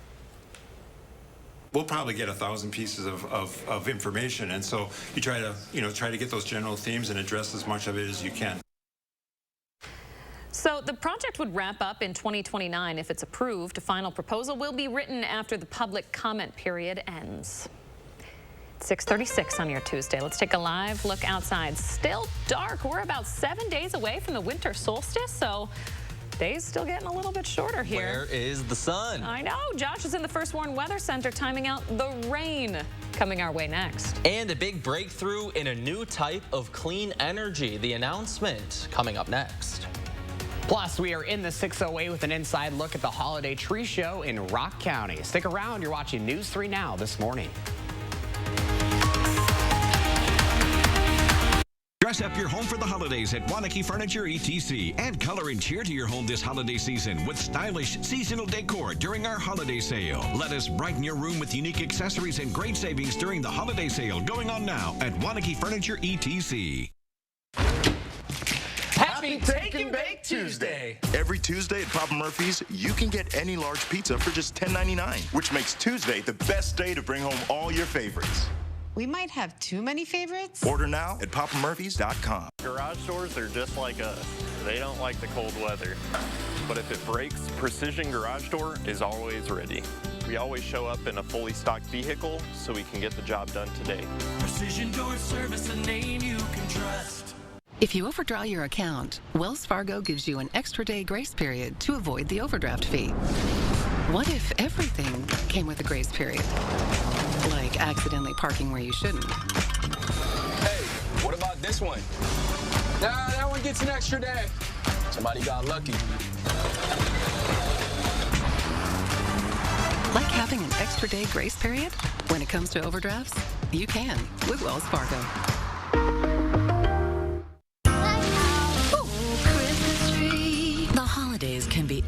We'll probably get 1,000 pieces of information, and so you try to get those general themes and address as much of it as you can. So the project would wrap up in 2029 if it's approved. A final proposal will be written after the public comment period ends. 6:36 on your Tuesday. Let's take a live look outside. Still dark. We're about 7 days away from the winter solstice, so days still getting a little bit shorter here. Where is the sun? I know. Josh is in the First Warn Weather Center timing out the rain coming our way next. And a big breakthrough in a new type of clean energy. The announcement coming up next. Plus, we are in the 608 with an inside look at the holiday tree show in Rock County. Stick around. You're watching News 3 Now this morning. Dress up your home for the holidays at Waunakee Furniture ETC. Add color and cheer to your home this holiday season with stylish seasonal decor during our holiday sale. Let us brighten your room with unique accessories and great savings during the holiday sale going on now at Waunakee Furniture ETC. Happy Take and Bake Tuesday! Every Tuesday at Papa Murphy's, you can get any large pizza for just $10.99, which makes Tuesday the best day to bring home all your favorites. We might have too many favorites. Order now at papamurphys.com. Garage doors are just like us. They don't like the cold weather. But if it breaks, Precision Garage Door is always ready. We always show up in a fully stocked vehicle so we can get the job done today. Precision Door Service, a name you can trust. If you overdraw your account, Wells Fargo gives you an extra day grace period to avoid the overdraft fee. What if everything came with a grace period? Like accidentally parking where you shouldn't. Hey, what about this one? Nah, that one gets an extra day. Somebody got lucky. Like having an extra day grace period? When it comes to overdrafts, you can with Wells Fargo. Can be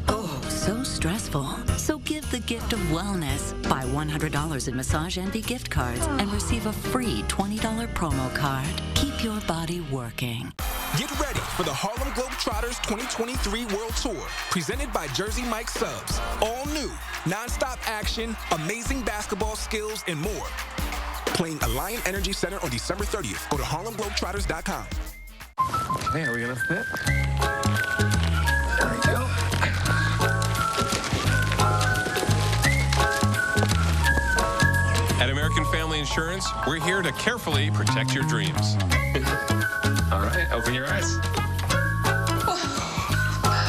so stressful. So give the gift of wellness. Buy $100 in Massage Envy gift cards and receive a free $20 promo card. Keep your body working. Get ready for the Harlem Globetrotters 2023 World Tour, presented by Jersey Mike Subs. All new, non-stop action, amazing basketball skills, and more. Playing Alliant Energy Center on December 30th. Go to harlemglobetrotters.com. Hey, are we gonna fit? At American Family Insurance, we're here to carefully protect your dreams. All right, open your eyes.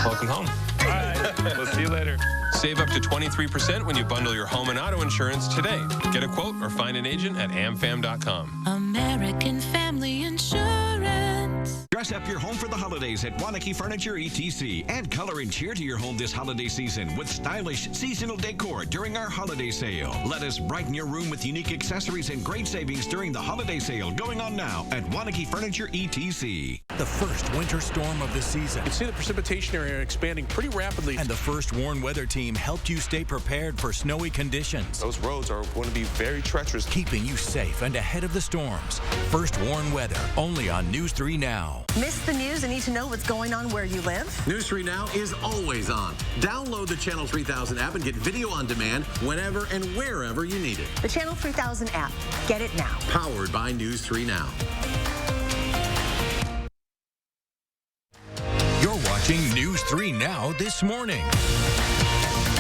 Welcome home. All right, we'll see you later. Save up to 23% when you bundle your home and auto insurance today. Get a quote or find an agent at amfam.com. American Family Insurance. Dress up your home for the holidays at Wanakee Furniture ETC. Add color and cheer to your home this holiday season with stylish seasonal decor during our holiday sale. Let us brighten your room with unique accessories and great savings during the holiday sale going on now at Wanakee Furniture ETC. The first winter storm of the season. You can see the precipitation area expanding pretty rapidly. And the first warn weather team helped you stay prepared for snowy conditions. Those roads are going to be very treacherous. Keeping you safe and ahead of the storms. First warn weather, only on News 3 Now. Miss the news and need to know what's going on where you live? News 3 Now is always on. Download the Channel 3000 app and get video on demand whenever and wherever you need it. The Channel 3000 app. Get it now. Powered by News 3 Now. You're watching News 3 Now this morning.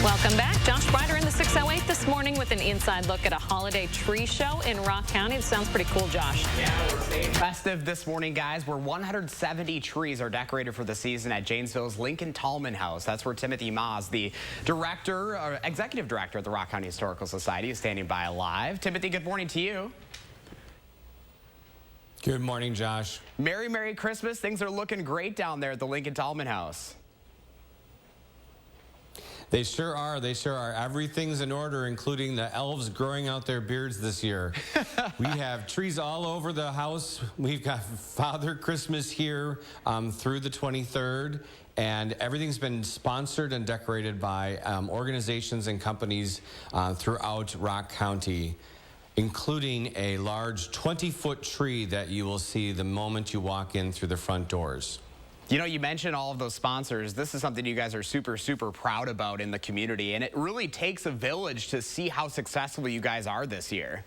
Welcome back. Josh Breider in the 608 this morning with an inside look at a holiday tree show in Rock County. It sounds pretty cool, Josh. Yeah, we're staying festive this morning, guys, where 170 trees are decorated for the season at Janesville's Lincoln Tallman House. That's where Timothy Maas, the executive director of the Rock County Historical Society, is standing by live. Timothy, good morning to you. Good morning, Josh. Merry Christmas. Things are looking great down there at the Lincoln Tallman House. They sure are. They sure are. Everything's in order, including the elves growing out their beards this year. We have trees all over the house. We've got Father Christmas here through the 23rd. And everything's been sponsored and decorated by organizations and companies throughout Rock County, including a large 20-foot tree that you will see the moment you walk in through the front doors. You know, you mentioned all of those sponsors. This is something you guys are super proud about in the community, and it really takes a village to see how successful you guys are this year.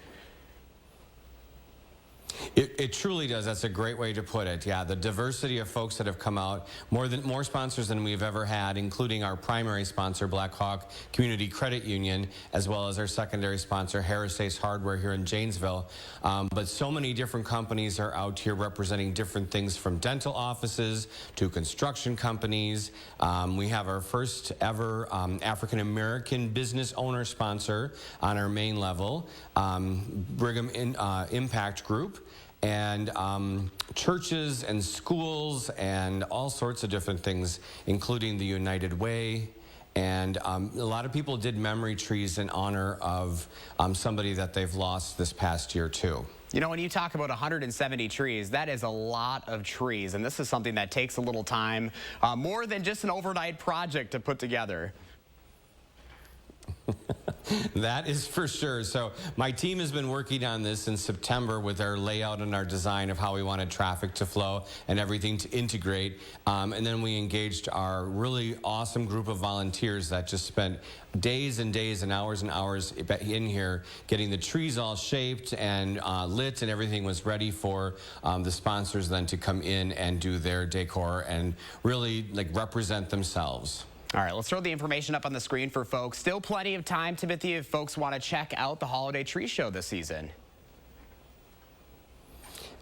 It truly does. That's a great way to put it. Yeah, the diversity of folks that have come out, more sponsors than we've ever had, including our primary sponsor, Black Hawk Community Credit Union, as well as our secondary sponsor, Harris Ace Hardware here in Janesville. But so many different companies are out here representing different things, from dental offices to construction companies. We have our first ever African American business owner sponsor on our main level, Brigham Impact Group. And churches and schools and all sorts of different things, including the United Way. And a lot of people did memory trees in honor of somebody that they've lost this past year, too. You know, when you talk about 170 trees, that is a lot of trees. And this is something that takes a little time, more than just an overnight project to put together. That is for sure. So my team has been working on this in September with our layout and our design of how we wanted traffic to flow and everything to integrate. And then we engaged our really awesome group of volunteers that just spent days and days and hours in here getting the trees all shaped and lit, and everything was ready for the sponsors then to come in and do their decor and really represent themselves. All right, let's throw the information up on the screen for folks. Still plenty of time, Timothy, if folks want to check out the holiday tree show this season.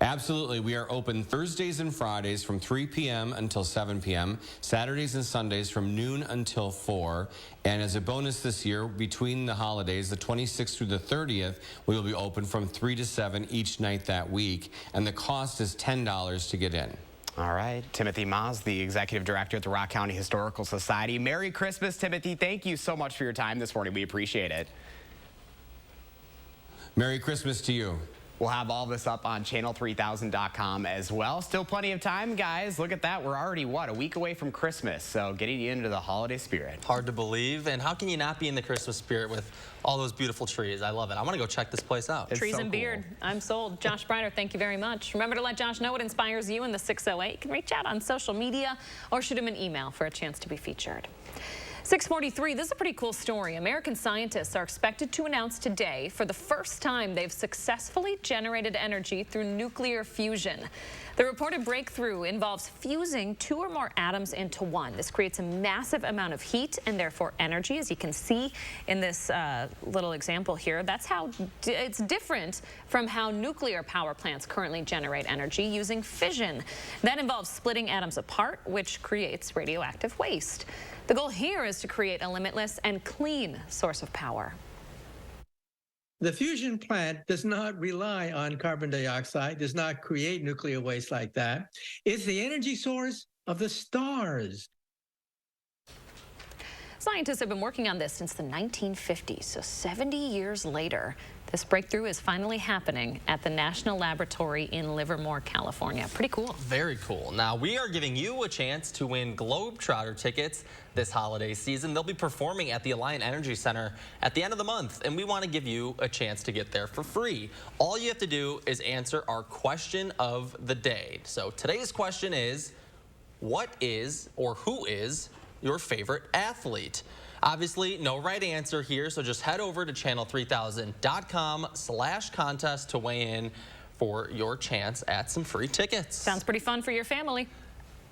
Absolutely. We are open Thursdays and Fridays from 3 p.m. until 7 p.m., Saturdays and Sundays from noon until 4. And as a bonus this year, between the holidays, the 26th through the 30th, we will be open from 3 to 7 each night that week. And the cost is $10 to get in. All right. Timothy Maas, the executive director at the Rock County Historical Society. Merry Christmas, Timothy. Thank you so much for your time this morning. We appreciate it. Merry Christmas to you. We'll have all this up on channel3000.com as well. Still plenty of time, guys. Look at that. We're already, a week away from Christmas. So getting you into the holiday spirit. Hard to believe. And how can you not be in the Christmas spirit with all those beautiful trees? I love it. I want to go check this place out. Trees and beard. I'm sold. Josh Breider, thank you very much. Remember to let Josh know what inspires you in the 608. You can reach out on social media or shoot him an email for a chance to be featured. 6:43, this is a pretty cool story. American scientists are expected to announce today, for the first time, they've successfully generated energy through nuclear fusion. The reported breakthrough involves fusing 2 or more atoms into one. This creates a massive amount of heat and therefore energy, as you can see in this little example here. That's how it's different from how nuclear power plants currently generate energy using fission. That involves splitting atoms apart, which creates radioactive waste. The goal here is to create a limitless and clean source of power. The fusion plant does not rely on carbon dioxide, does not create nuclear waste like that. It's the energy source of the stars. Scientists have been working on this since the 1950s, so 70 years later, this breakthrough is finally happening at the National Laboratory in Livermore, California. Pretty cool. Very cool. Now, we are giving you a chance to win Globetrotter tickets this holiday season. They'll be performing at the Alliant Energy Center at the end of the month, and we want to give you a chance to get there for free. All you have to do is answer our question of the day. So today's question is, what is or who is your favorite athlete? Obviously, no right answer here, so just head over to channel3000.com/contest to weigh in for your chance at some free tickets. Sounds pretty fun for your family.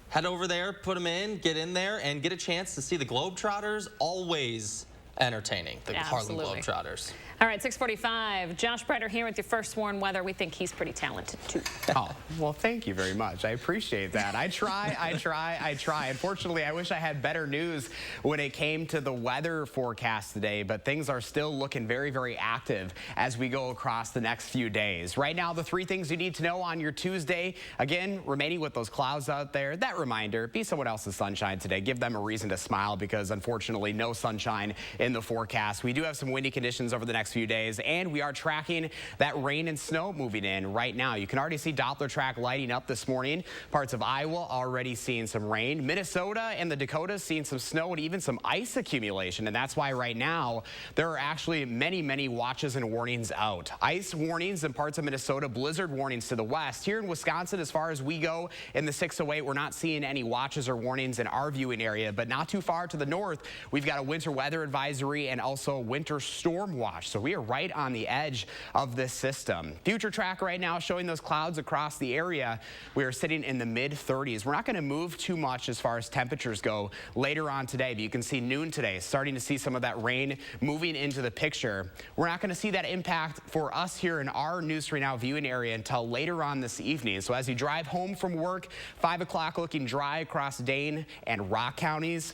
Head over there, put them in, get in there, and get a chance to see the Globetrotters. Always entertaining, the Harlem Globetrotters. All right, 6:45. Josh Breiter here with your first Warren Weather. We think he's pretty talented, too. Oh, well, thank you very much. I appreciate that. I try. Unfortunately, I wish I had better news when it came to the weather forecast today, but things are still looking very, very active as we go across the next few days. Right now, the three things you need to know on your Tuesday, again, remaining with those clouds out there, that reminder, be someone else's sunshine today. Give them a reason to smile because, unfortunately, no sunshine in the forecast. We do have some windy conditions over the next few days, and we are tracking that rain and snow moving in right now. You can already see Doppler track lighting up this morning. Parts of Iowa already seeing some rain. Minnesota and the Dakotas seeing some snow and even some ice accumulation, and that's why right now there are actually many watches and warnings out. Ice warnings in parts of Minnesota, blizzard warnings to the west. Here in Wisconsin, as far as we go in the 608, we're not seeing any watches or warnings in our viewing area, but not too far to the north, we've got a winter weather advisory and also a winter storm watch. So we are right on the edge of this system. Future track right now showing those clouds across the area. We are sitting in the mid-30s. We're not going to move too much as far as temperatures go later on today, but you can see noon today, starting to see some of that rain moving into the picture. We're not going to see that impact for us here in our News 3 Now viewing area until later on this evening. So as you drive home from work, 5 o'clock looking dry across Dane and Rock counties.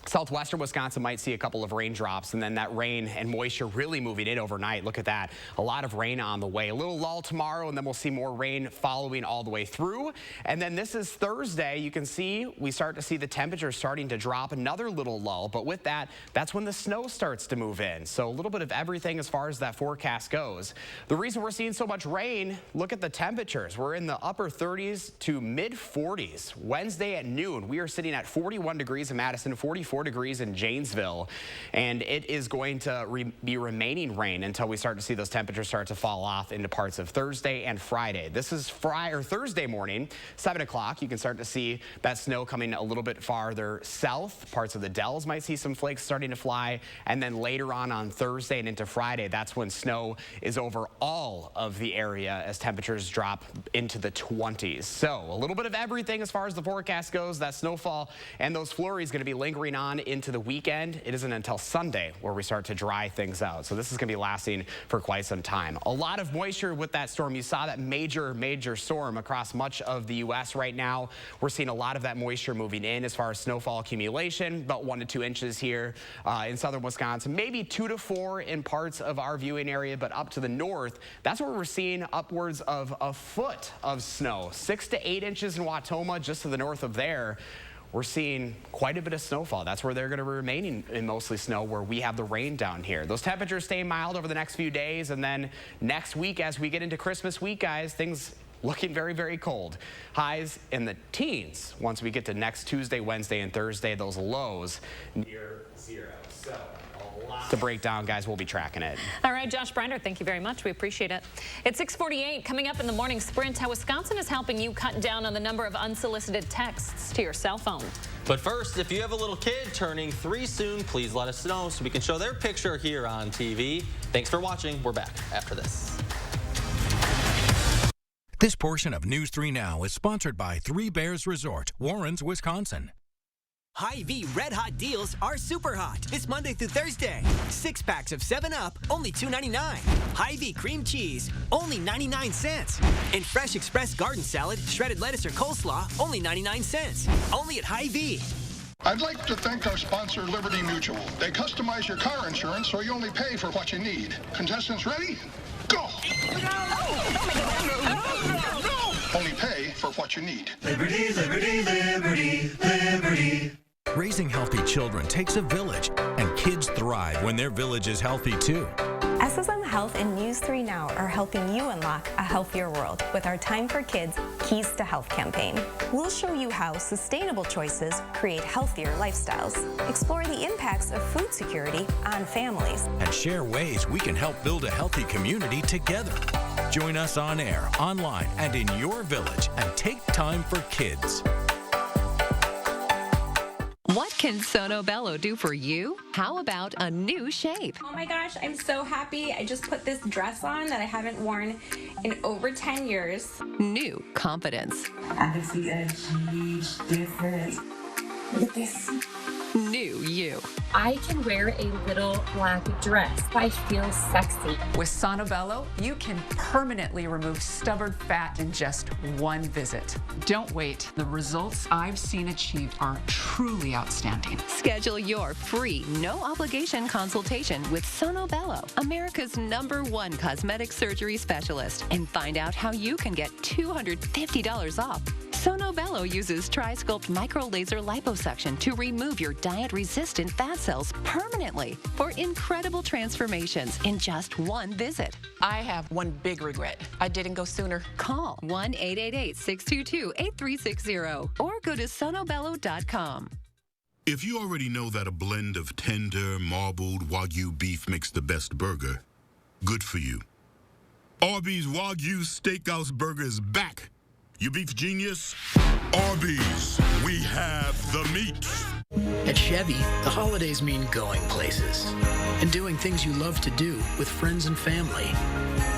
Southwestern Wisconsin might see a couple of raindrops, and then that rain and moisture really moving in overnight. Look at that. A lot of rain on the way. A little lull tomorrow, and then we'll see more rain following all the way through. And then this is Thursday. You can see we start to see the temperature starting to drop. Another little lull, but with that, that's when the snow starts to move in. So a little bit of everything as far as that forecast goes. The reason we're seeing so much rain, look at the temperatures. We're in the upper 30s to mid 40s. Wednesday at noon, we are sitting at 41 degrees in Madison, 44 degrees in Janesville, and it is going to be remaining rain until we start to see those temperatures start to fall off into parts of Thursday and Friday. This is Thursday morning, 7 o'clock. You can start to see that snow coming a little bit farther south. Parts of the Dells might see some flakes starting to fly, and then later on Thursday and into Friday, that's when snow is over all of the area as temperatures drop into the 20s. So a little bit of everything as far as the forecast goes. That snowfall and those flurries going to be lingering on into the weekend. It isn't until Sunday where we start to dry things out. So this is going to be lasting for quite some time. A lot of moisture with that storm. You saw that major storm across much of the U.S. right now. We're seeing a lot of that moisture moving in as far as snowfall accumulation, about 1 to 2 inches here in southern Wisconsin, maybe 2 to 4 in parts of our viewing area, but up to the north, that's where we're seeing upwards of a foot of snow, 6 to 8 inches in Wautoma, just to the north of there. We're seeing quite a bit of snowfall. That's where they're going to be remaining in mostly snow, where we have the rain down here. Those temperatures stay mild over the next few days, and then next week, as we get into Christmas week, guys, things looking very cold. Highs in the teens once we get to next Tuesday, Wednesday, and Thursday. Those lows near zero. So a lot to break down, guys. We'll be tracking it. All right, Josh Breiter, thank you very much. We appreciate it. It's 6:48. Coming up in the morning sprint, how Wisconsin is helping you cut down on the number of unsolicited texts to your cell phone. But first, if you have a little kid turning 3 soon, please let us know so we can show their picture here on TV. Thanks for watching. We're back after this. This portion of News 3 Now is sponsored by Three Bears Resort, Warrens, Wisconsin. Hy-Vee Red Hot deals are super hot this Monday through Thursday. 6 packs of 7-Up, only $2.99. Hy-Vee cream cheese, only 99 cents. And fresh express garden salad, shredded lettuce or coleslaw, only 99 cents. Only at Hy-Vee. I'd like to thank our sponsor, Liberty Mutual. They customize your car insurance so you only pay for what you need. Contestants ready? Go! Only pay for what you need. Liberty, liberty, liberty, liberty. Raising healthy children takes a village, and kids thrive when their village is healthy too. SSM Health and News 3 Now are helping you unlock a healthier world with our Time for Kids Keys to Health campaign. We'll show you how sustainable choices create healthier lifestyles, explore the impacts of food security on families, And share ways we can help build a healthy community together. Join us on air, online, and in your village, and take time for kids. What can Sono Bello do for you? How about a new shape? Oh my gosh, I'm so happy. I just put this dress on that I haven't worn in over 10 years. New confidence. I can see a huge difference. Look at this. New you. I can wear a little black dress. I feel sexy. With Sono Bello, you can permanently remove stubborn fat in just one visit. Don't wait. The results I've seen achieved are truly outstanding. Schedule your free, no-obligation consultation with Sono Bello, America's #1 cosmetic surgery specialist, and find out how you can get $250 off. Sono Bello uses Tri-Sculpt micro-laser liposuction to remove your diet-resistant fat cells permanently for incredible transformations in just one visit. I have one big regret. I didn't go sooner. Call 1-888-622-8360 or go to sonobello.com. If you already know that a blend of tender, marbled Wagyu beef makes the best burger, good for you. Arby's Wagyu Steakhouse Burger is back. You beef genius? Arby's, we have the meat. At Chevy, the holidays mean going places and doing things you love to do with friends and family.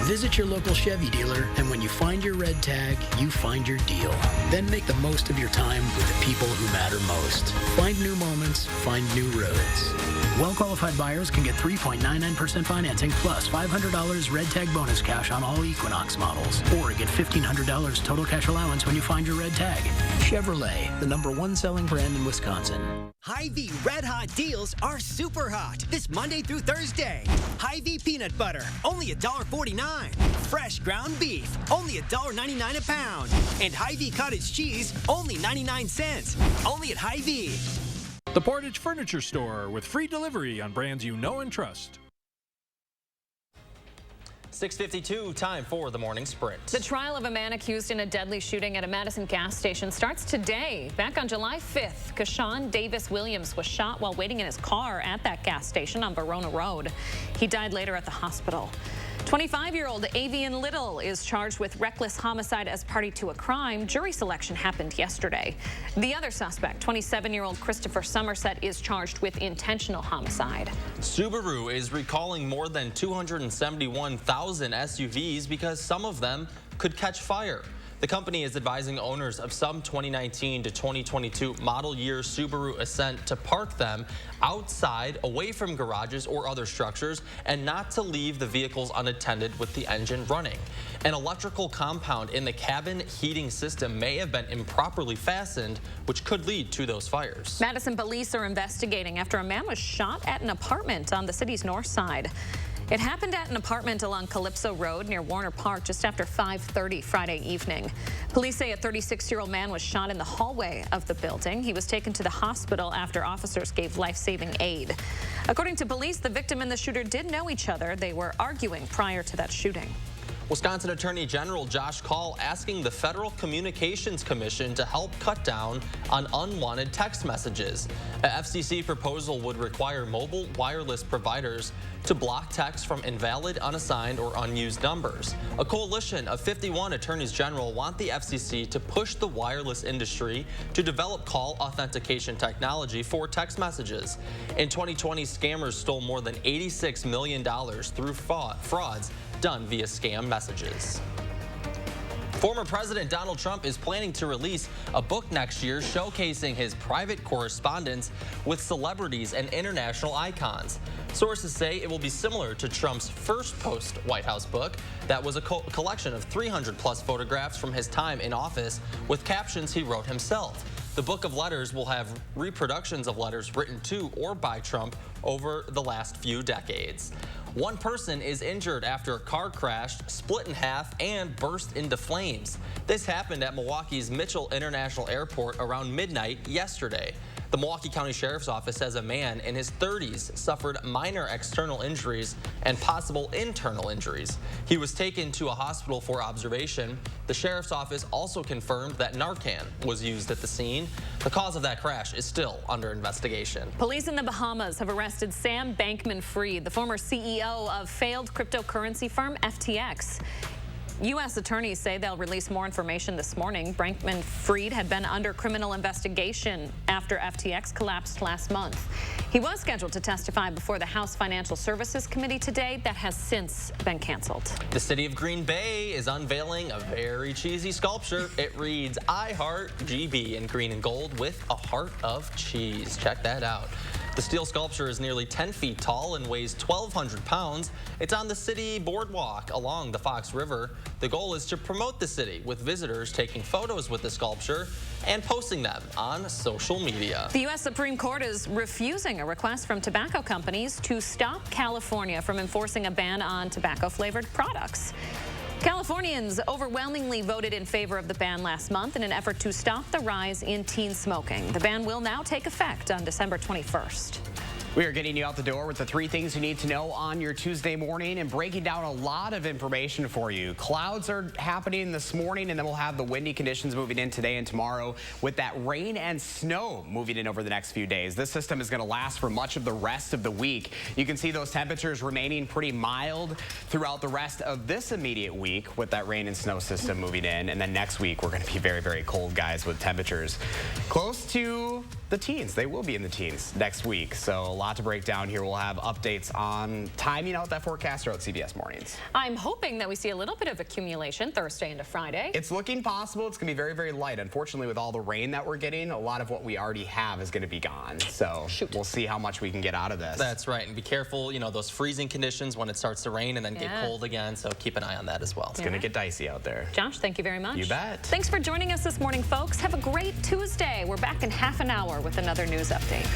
Visit your local Chevy dealer, and when you find your red tag, you find your deal. Then make the most of your time with the people who matter most. Find new moments, find new roads. Well-qualified buyers can get 3.99% financing plus $500 red tag bonus cash on all Equinox models, or get $1,500 total cash allowance when you find your red tag. Chevrolet, the #1 selling brand in Wisconsin. Hy-Vee Red Hot deals are super hot this Monday through Thursday. Hy-Vee peanut butter, only $1.49. Fresh ground beef, only $1.99 a pound. And Hy-Vee cottage cheese, only 99 cents. Only at Hy-Vee. The Portage Furniture Store with free delivery on brands you know and trust. 6:52, time for the morning sprint. The trial of a man accused in a deadly shooting at a Madison gas station starts today. Back on July 5th, Kashawn Davis Williams was shot while waiting in his car at that gas station on Verona Road. He died later at the hospital. 25-year-old Avian Little is charged with reckless homicide as party to a crime. Jury selection happened yesterday. The other suspect, 27-year-old Christopher Somerset, is charged with intentional homicide. Subaru is recalling more than 271,000 SUVs because some of them could catch fire. The company is advising owners of some 2019 to 2022 model year Subaru Ascent to park them outside, away from garages or other structures, and not to leave the vehicles unattended with the engine running. An electrical compound in the cabin heating system may have been improperly fastened, which could lead to those fires. Madison police are investigating after a man was shot at an apartment on the city's north side. It happened at an apartment along Calypso Road near Warner Park just after 5:30 Friday evening. Police say a 36-year-old man was shot in the hallway of the building. He was taken to the hospital after officers gave life-saving aid. According to police, the victim and the shooter did know each other. They were arguing prior to that shooting. Wisconsin Attorney General Josh Kaul asking the Federal Communications Commission to help cut down on unwanted text messages. A FCC proposal would require mobile wireless providers to block texts from invalid, unassigned, or unused numbers. A coalition of 51 attorneys general want the FCC to push the wireless industry to develop call authentication technology for text messages. In 2020, scammers stole more than $86 million through frauds done via scam messages. Former President Donald Trump is planning to release a book next year showcasing his private correspondence with celebrities and international icons. Sources say it will be similar to Trump's first post-White House book that was a collection of 300-plus photographs from his time in office with captions he wrote himself. The book of letters will have reproductions of letters written to or by Trump over the last few decades. One person is injured after a car crashed, split in half, and burst into flames. This happened at Milwaukee's Mitchell International Airport around midnight yesterday. The Milwaukee County Sheriff's Office says a man in his 30s suffered minor external injuries and possible internal injuries. He was taken to a hospital for observation. The Sheriff's Office also confirmed that Narcan was used at the scene. The cause of that crash is still under investigation. Police in the Bahamas have arrested Sam Bankman-Fried, the former CEO of failed cryptocurrency firm FTX. U.S. attorneys say they'll release more information this morning. Bankman-Fried had been under criminal investigation after FTX collapsed last month. He was scheduled to testify before the House Financial Services Committee today. That has since been canceled. The city of Green Bay is unveiling a very cheesy sculpture. It reads, "I heart GB" in green and gold with a heart of cheese. Check that out. The steel sculpture is nearly 10 feet tall and weighs 1,200 pounds. It's on the city boardwalk along the Fox River. The goal is to promote the city with visitors taking photos with the sculpture and posting them on social media. The U.S. Supreme Court is refusing a request from tobacco companies to stop California from enforcing a ban on tobacco-flavored products. Californians overwhelmingly voted in favor of the ban last month in an effort to stop the rise in teen smoking. The ban will now take effect on December 21st. We are getting you out the door with the 3 things you need to know on your Tuesday morning and breaking down a lot of information for you. Clouds are happening this morning, and then we'll have the windy conditions moving in today and tomorrow with that rain and snow moving in over the next few days. This system is going to last for much of the rest of the week. You can see those temperatures remaining pretty mild throughout the rest of this immediate week with that rain and snow system moving in. And then next week, we're going to be very, very cold, guys, with temperatures close to the teens. They will be in the teens next week. So a lot to break down here. We'll have updates on timing out that forecast throughout CBS Mornings. I'm hoping that we see a little bit of accumulation Thursday into Friday. It's looking possible. It's going to be very, very light. Unfortunately, with all the rain that we're getting, a lot of what we already have is going to be gone. So we'll see how much we can get out of this. That's right. And be careful, you know, those freezing conditions when it starts to rain and then get cold again. So keep an eye on that as well. It's going to get dicey out there. Josh, thank you very much. You bet. Thanks for joining us this morning, folks. Have a great Tuesday. We're back in half an hour with another news update.